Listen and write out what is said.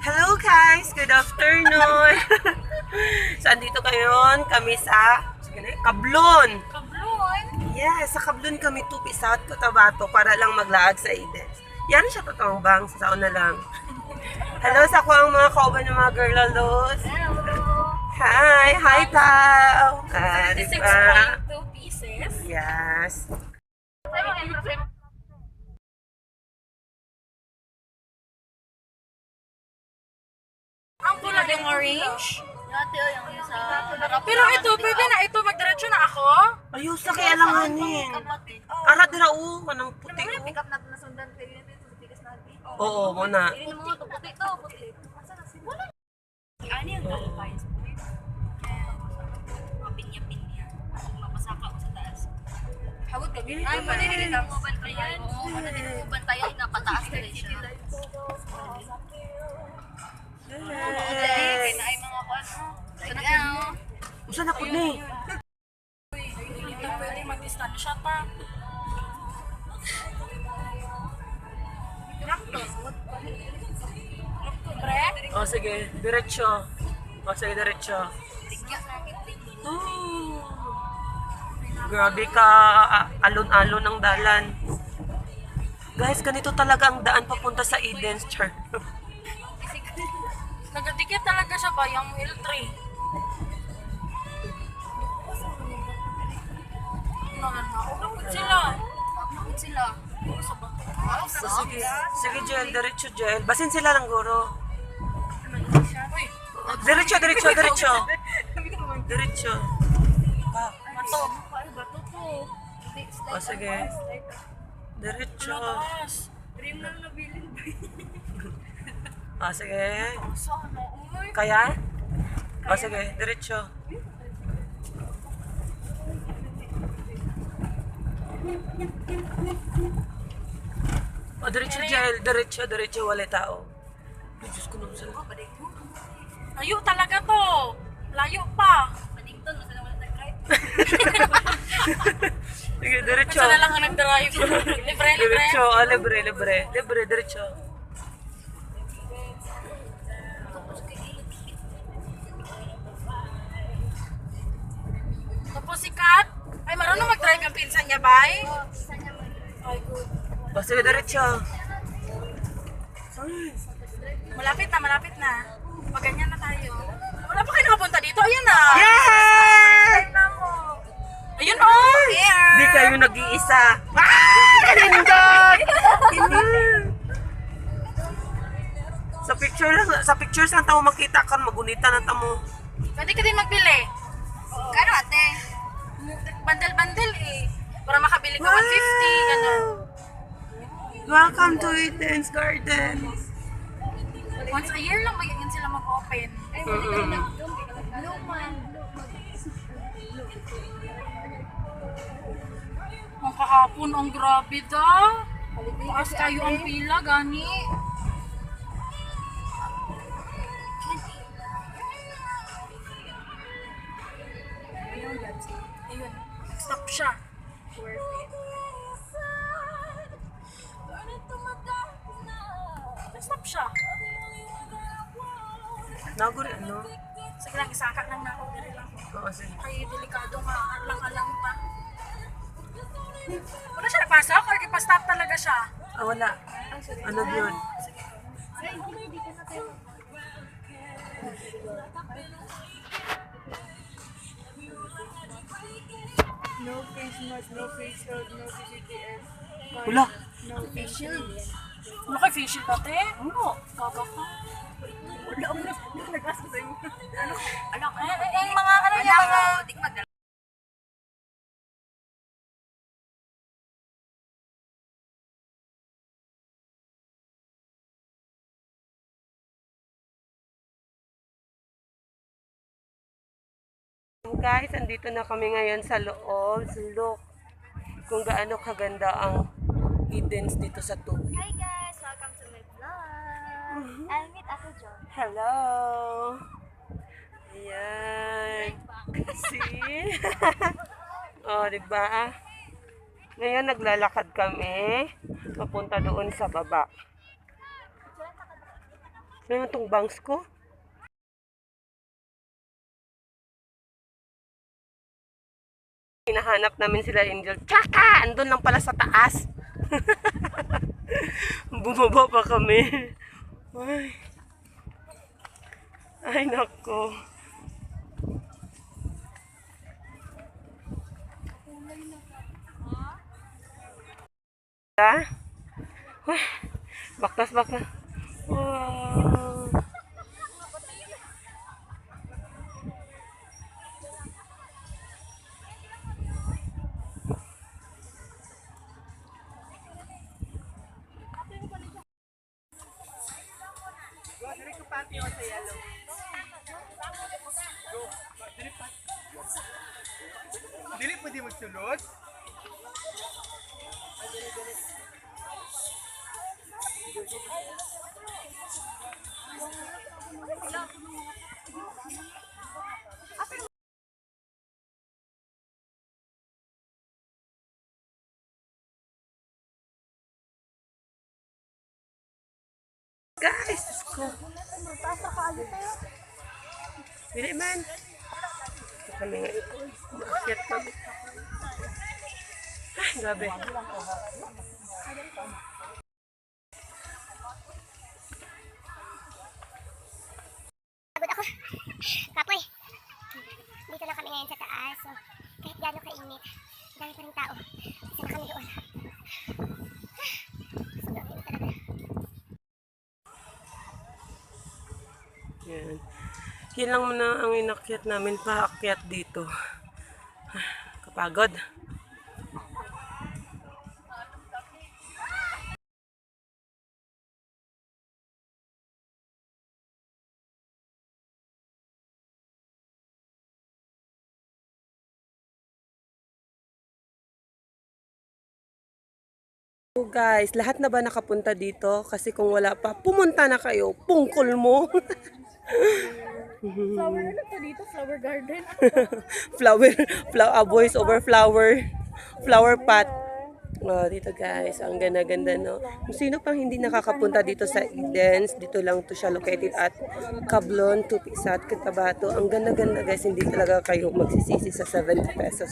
Hello guys! Good afternoon! So, andito ngayon kami sa Kablon. Kablon? Yes, sa Kablon kami tupisat Cotabato para lang maglaag sa Eden. Yan siya totoong bang, sa na lang. Hello sa ko ang mga kauban ng mga girlalos. Hello! Hi! Hi Tao! 36.2 pieces. Yes. Ang pula yung orange. Pero ito, pwede na ito. Magdiretso na ako. Ayos na kaya langanin. Ara dira o, kanang puti o. Pick up natin na sundan kayo natin sa tigas natin. Oo, muna. Ini mo to puti to, puti. Asa na sila? Ano yung talipayas mo? Mga pinya-pinya. Mapasaka ko sa taas. Hawag ka, ay, manilili lang mo bantayan. Oo, manilili mo bantayan na pataas na rin siya. Yes. Ay, mga kwan. Saan Usa na ko ni. Hindi pwede mag-stand siya pa. O sige, diretso. O sige, diretso. Oh. Grabe ka, alon-alon ang dalan. Guys, ganito talaga ang daan papunta sa Eden's Church. Nagadikit talaga siya ba yung L3? Nakapit sila. Bakit sila? So, sige, sige, Jel, diretso, Jel. Basin sila ng guro. Uy, Diretso, diretso, diretso. Diretso. bato. Bato to. O sige. Diretso. Taas. Dream lang nabilin ba? O sige. Saan mo? Uy. Kaya? O sige, diretso. O diretso, Jel. Diretso, diretso. Wala tao. Ay, Diyos ko naman sila. Layo talaga to. Layo pa. Paddington, nasa naman nag-drive. Sige, diretso. Kasi na lang ang nag-drive. Libre, libre. Diretso. O, libre, libre. Libre, diretso. Tapos si Kat. Ay, marunong mag-drive ang pinsan niya, bay? Ay, good. O sige, diretso. Malapit na, malapit na. Maganyan na tayo. Wala pa kayo nakapunta dito? Ayan na. Yay! Ayun, oh! Di kayo nag-iisa. Ah! Nindot! Sa pictures lang tamo makita kan magunita na tamo. Pwede ka din magbili. Kano ate? Bandel-bandel eh. Para makabili ka 150, ganun. Welcome to Eden's Garden. Once a year lang ba yan sila mag-open? Ang kahapon, ang grabe daw. Taas kayo ang pila, gani. Ayun, stop siya. Stop siya. Naguri ano? Sige lang, isakak lang na ako. Dili lang. Oo, sige. Ay, delikado nga. Alang-alang pa. Wala siya napasok or ipa-stop talaga siya? Ah, wala. Ano yun? No face mask, no face shield, no CCTV. Wala. No face shield. Wala kayo facial dati? Oo. Gaga ka. Wala ako nag-ask sa inyo. Alam, yung mga ano niya, mga... Di ko mag- Guys, andito na kami ngayon sa loob. So, look kung gaano kaganda ang Eden's dito sa tubig. Hi guys! Welcome to my vlog! I'll meet Ako John. Hello! Ayan. See? Oh, diba? Ngayon naglalakad kami papunta doon sa baba. Ano naman tong bangs ko? Hinahanap namin sila Angel. Tsaka! Andun lang pala sa taas. Bumaba pa kami. Ay. Ay, nako. Ha? Uy, baktas. Wow. Dili pwede magsulod? Guys, ko. Dili man. Ito kami ngayon. Maakyat kami. Ay, grabe. Pagod ako. Kapoy. Dito na kami ngayon sa taas. So, kahit gano'ng kainit, dami pa rin tao. Isa na kami doon. Sobrang init talaga. Yan. Yan lang muna ang inakyat namin, paakyat dito. Kapagod. So guys, lahat na ba nakapunta dito? Kasi kung wala pa, pumunta na kayo. Pungkol mo. Flower ano to dito? Flower garden? Voice over flower pot. Oh, dito guys, ang ganda-ganda, no? Kung sino pang hindi nakakapunta dito sa Edens, dito lang to siya located at Cablon, Tupisat, Cotabato. Ang ganda-ganda guys, hindi talaga kayo magsisisi sa 70 pesos.